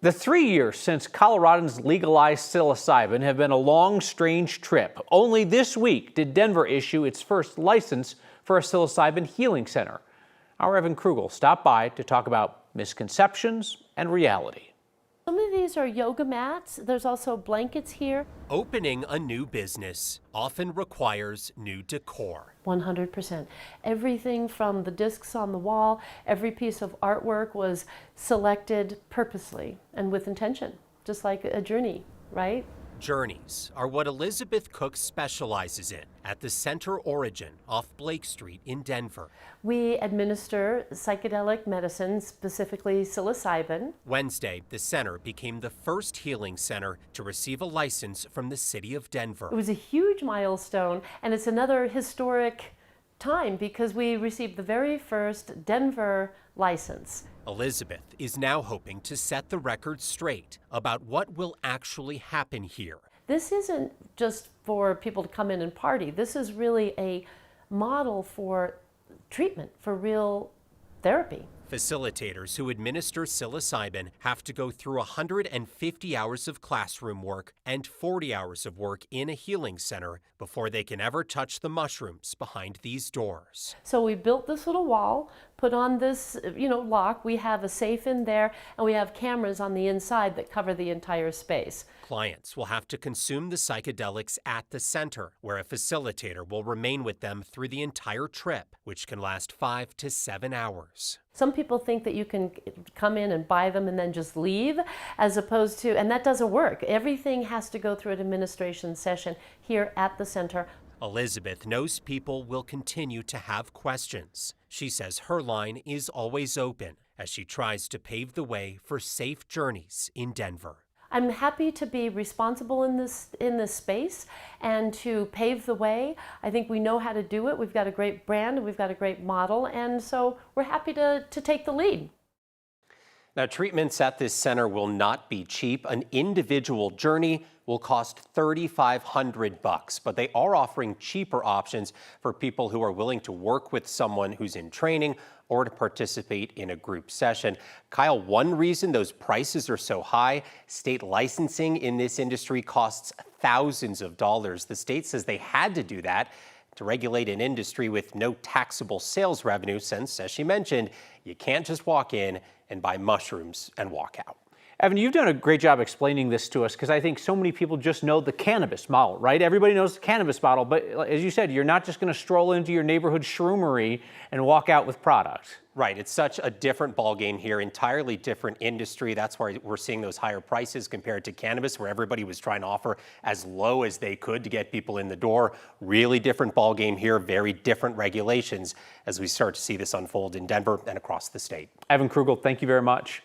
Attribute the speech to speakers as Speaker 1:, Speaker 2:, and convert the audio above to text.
Speaker 1: The 3 years since Coloradans legalized psilocybin have been a long, strange trip. Only this week did Denver issue its first license for a psilocybin healing center. Our Evan Krugel stopped by to talk about misconceptions and reality.
Speaker 2: Some of these are yoga mats. There's also blankets here.
Speaker 3: Opening a new business often requires new decor.
Speaker 2: 100%. Everything from the discs on the wall, every piece of artwork was selected purposely and with intention, just like a journey, right?
Speaker 3: Journeys are what Elizabeth Cook specializes in at the Center Origin off Blake Street in Denver.
Speaker 2: We administer psychedelic medicine, specifically psilocybin.
Speaker 3: Wednesday, the center became the first healing center to receive a license from the city of Denver.
Speaker 2: It was a huge milestone, and it's another historic time because we received the very first Denver license.
Speaker 3: Elizabeth is now hoping to set the record straight about what will actually happen here.
Speaker 2: This isn't just for people to come in and party. This is really a model for treatment, for real therapy.
Speaker 3: Facilitators who administer psilocybin have to go through 150 hours of classroom work and 40 hours of work in a healing center before they can ever touch the mushrooms behind these doors.
Speaker 2: So we built this little wall, put on this, lock. We have a safe in there, and we have cameras on the inside that cover the entire space.
Speaker 3: Clients will have to consume the psychedelics at the center, where a facilitator will remain with them through the entire trip, which can last 5 to 7 hours.
Speaker 2: Some people think that you can come in and buy them and then just leave, as opposed to, and that doesn't work. Everything has to go through an administration session here at the center.
Speaker 3: Elizabeth knows people will continue to have questions. She says her line is always open as she tries to pave the way for safe journeys in Denver.
Speaker 2: I'm happy to be responsible in this space and to pave the way. I think we know how to do it. We've got a great brand, we've got a great model, and so we're happy to take the lead.
Speaker 3: Now, treatments at this center will not be cheap. An individual journey will cost $3,500, but they are offering cheaper options for people who are willing to work with someone who's in training or to participate in a group session. Kyle, one reason those prices are so high, state licensing in this industry costs thousands of dollars. The state says they had to do that to regulate an industry with no taxable sales revenue since, as she mentioned, you can't just walk in and buy mushrooms and walk out.
Speaker 1: Evan, you've done a great job explaining this to us because I think so many people just know the cannabis model, right? Everybody knows the cannabis model, but as you said, you're not just going to stroll into your neighborhood shroomery and walk out with product.
Speaker 3: Right, it's such a different ballgame here, entirely different industry. That's why we're seeing those higher prices compared to cannabis, where everybody was trying to offer as low as they could to get people in the door. Really different ballgame here, very different regulations as we start to see this unfold in Denver and across the state.
Speaker 1: Evan Krugel, thank you very much.